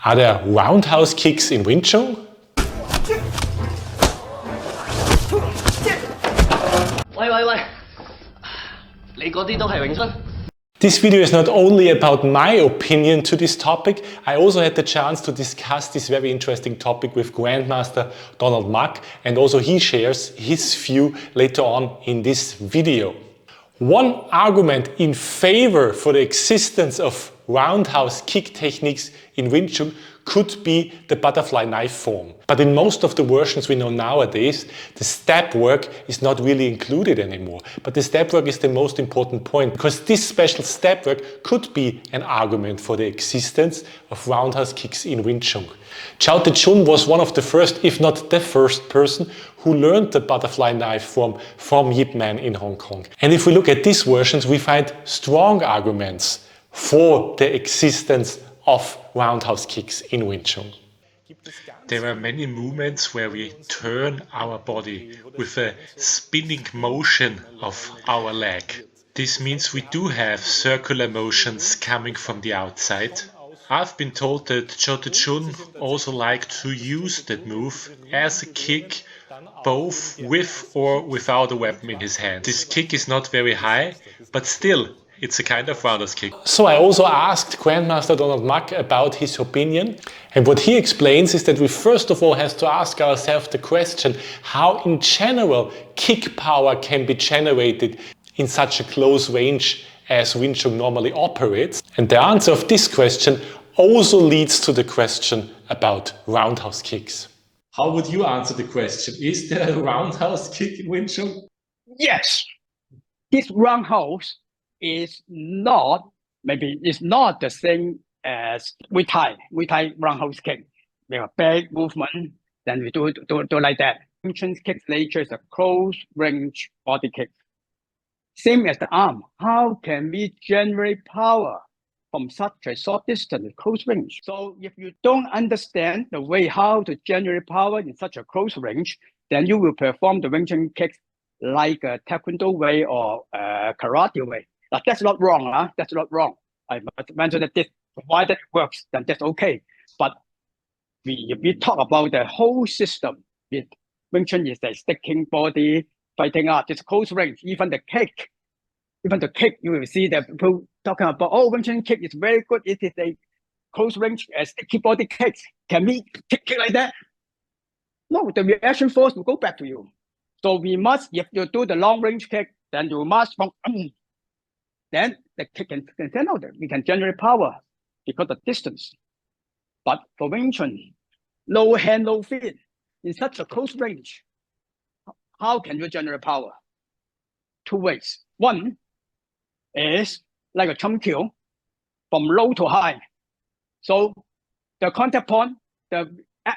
Are there roundhouse kicks in Wing Chun? This video is not only about my opinion to this topic, I also had the chance to discuss this very interesting topic with Grandmaster Donald Mak, and also he shares his view later on in this video. One argument in favor for the existence of roundhouse kick techniques in Wing Chun could be the butterfly knife form. But in most of the versions we know nowadays, the step work is not really included anymore. But the step work is the most important point, because this special step work could be an argument for the existence of roundhouse kicks in Wing Chun. Chow Te Chun was one of the first, if not the first person, who learned the butterfly knife form from Yip Man in Hong Kong. And if we look at these versions, we find strong arguments for the existence of roundhouse kicks in Wing Chun. There are many movements where we turn our body with a spinning motion of our leg. This means we do have circular motions coming from the outside. I've been told that Chow Te Chun also liked to use that move as a kick, both with or without a weapon in his hand. This kick is not very high, but still, it's a kind of roundhouse kick. So I also asked Grandmaster Donald Mak about his opinion, and what he explains is that we first of all have to ask ourselves the question how in general kick power can be generated in such a close range as Wing Chun normally operates. And the answer of this question also leads to the question about roundhouse kicks. How would you answer the question? Is there a roundhouse kick in Wing Chun? Yes. This roundhouse is not, maybe it's not the same as Muay Thai roundhouse kick. We have a big movement, then we do like that. Wing Chun kick's nature is a close range body kick. Same as the arm. How can we generate power from such a short distance, close range? So if you don't understand the way how to generate power in such a close range, then you will perform the Wing Chun kicks like a Taekwondo way or a karate way. Now, that's not wrong, huh? That's not wrong. I must mention that this, provided it works, then that's okay. But if we talk about the whole system, Wing Chun is a sticking body, fighting art, it's close range, even the kick, you will see that people talking about, oh, Wing Chun kick is very good. It is a close range, sticky body kick. Can we kick like that? No, the reaction force will go back to you. So we must, if you do the long range kick, then you must, then the kick can send out. We can generate power because of distance. But for Wing Chun, no hand, no feet, in such a close range, how can you generate power? Two ways. One is like a chum kill from low to high. So the contact point, the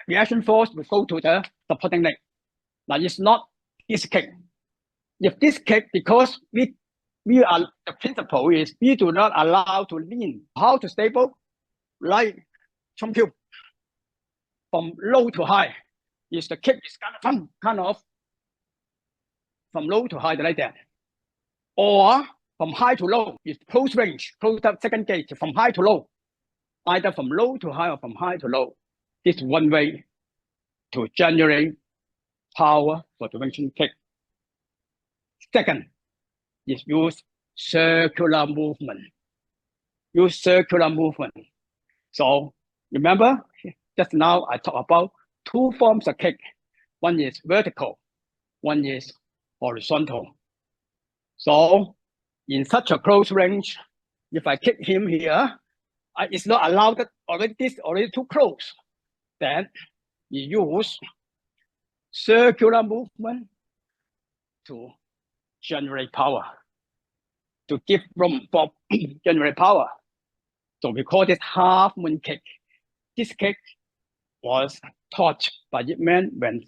reaction force will go to the supporting leg. Now it's not this kick. If this kick, because we are, the principle is we do not allow to lean. How to stable? Like chum kill from low to high. Is the kick is kind of from low to high like that. Or from high to low, is close range, close up second gate from high to low. Either from low to high or from high to low. This is one way to generate power for the Wing Chun kick. Second is use circular movement. Use circular movement. So remember, just now I talked about two forms of kick. One is vertical, one is horizontal. So in such a close range, if I kick him here, it's not allowed that already too close. Then you use circular movement to generate power, to give room for generate power. So we call this half moon kick. This kick was taught by Yip Man when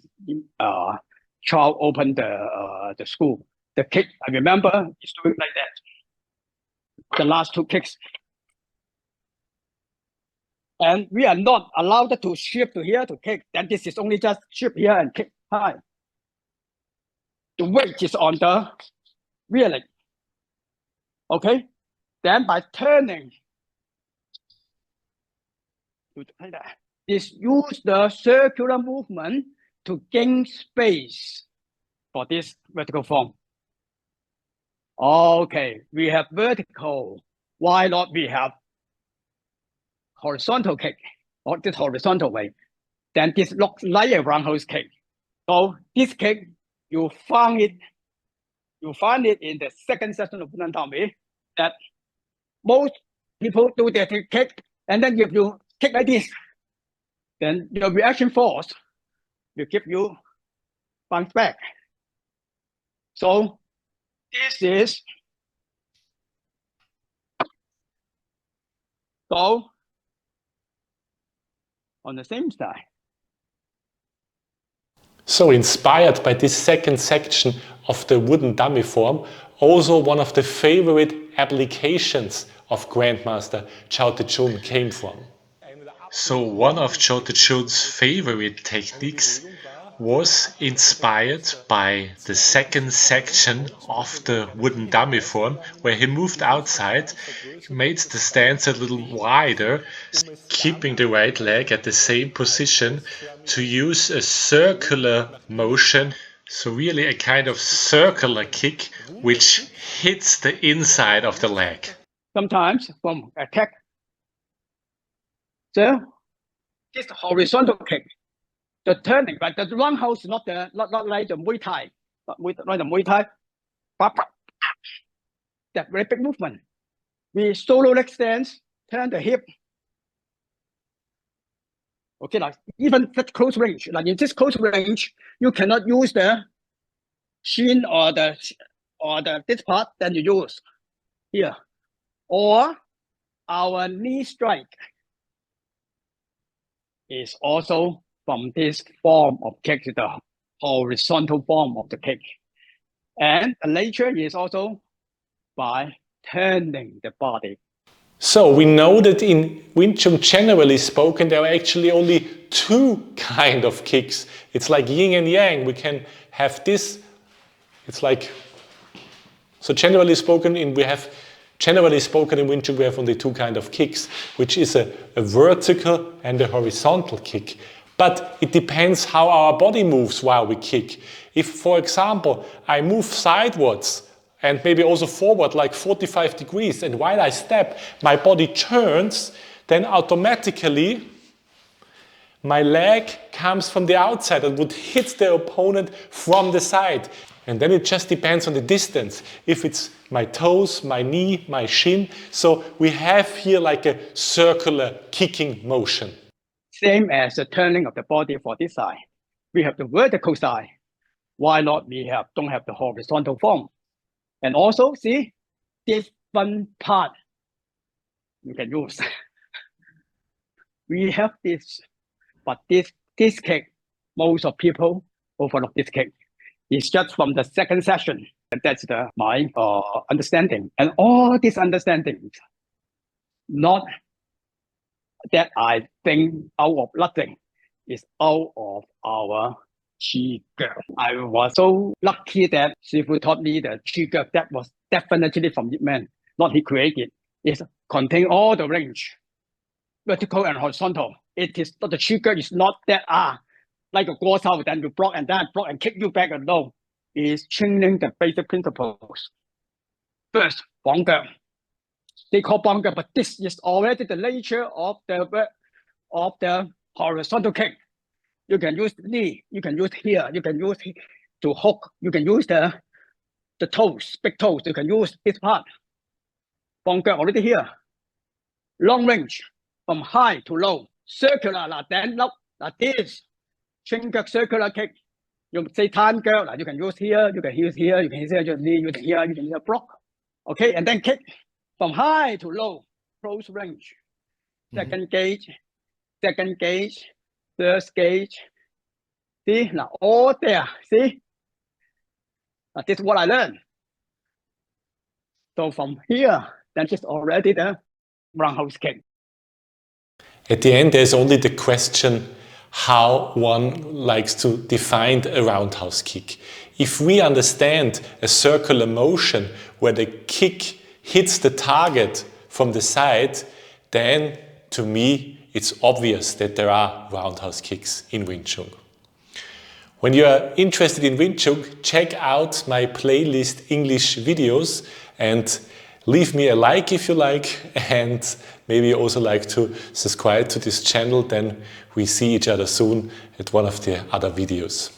Chow opened the school. The kick, I remember, is doing like that. The last two kicks. And we are not allowed to shift to here to kick. Then this is only just shift here and kick high. The weight is on the rear leg. Okay? Then by turning is use the circular movement to gain space for this vertical form. Okay, we have vertical. Why not we have horizontal kick or this horizontal way? Then this looks like a roundhouse kick. So this kick, you find it in the second session of anatomy that most people do their kick, and then if you kick like this, then your reaction force will give you bounce back. So this is go on the same side. So inspired by this second section of the wooden dummy form, also one of the favorite applications of Grandmaster Chao Te Chun came from. So one of Chao Te Chun's favorite techniques was inspired by the second section of the wooden dummy form, where he moved outside, made the stance a little wider, keeping the right leg at the same position to use a circular motion, so really a kind of circular kick which hits the inside of the leg. Sometimes from attack. So this horizontal kick, the turning, but the roundhouse is not like the Muay Thai, but like the Muay Thai. That very big movement. We solo leg stance, turn the hip. Okay, like even such close range, like in this close range, you cannot use the shin or this part. Then you use here, or our knee strike is also from this form of kick, the horizontal form of the kick, and the nature is also by turning the body. So we know that in Wing Chun, generally spoken, there are actually only two kind of kicks. It's like yin and yang. We can have this. It's like, so generally spoken in Wing Chun we have only two kind of kicks, which is a vertical and a horizontal kick. But it depends how our body moves while we kick. If, for example, I move sidewards and maybe also forward like 45 degrees, and while I step, my body turns, then automatically my leg comes from the outside and would hit the opponent from the side. And then it just depends on the distance. If it's my toes, my knee, my shin. So we have here like a circular kicking motion. Same as the turning of the body for this side. We have the vertical side. Why not we don't have the horizontal form? And also, see, this one part you can use. We have this, but this kick, most of people overlook this kick. It's just from the second session. And that's my understanding. And all these understandings, not that I think out of nothing, is out of our Qi Ge. I was so lucky that Shifu taught me the Qi Ge that was definitely from Yip Man, not he created. It contains all the range, vertical and horizontal. It is not the Qi Ge is not that like a guo sao, then you block and then block and kick you back. No, it is training the basic principles. First, Bang Ge. They call Bang Ge, but this is already the nature of the horizontal kick. You can use the knee, you can use here, you can use to hook, you can use the toes, big toes, you can use this part. Bang Ge already here. Long range, from high to low, circular, then up, like this. Ching Ge circular kick. You say Tan Ge, you can use here, you can use here, you can use here, you can use here, you can use a block. Okay, and then kick from high to low, close range. Second gauge, third gauge. See, now all there, see? This is what I learned. So from here, then it's already the roundhouse kick. At the end, there's only the question how one likes to define a roundhouse kick. If we understand a circular motion where the kick hits the target from the side, then to me it's obvious that there are roundhouse kicks in Wing Chun. When you are interested in Wing Chun, check out my playlist English videos and leave me a like if you like, and maybe you also like to subscribe to this channel. Then we see each other soon at one of the other videos.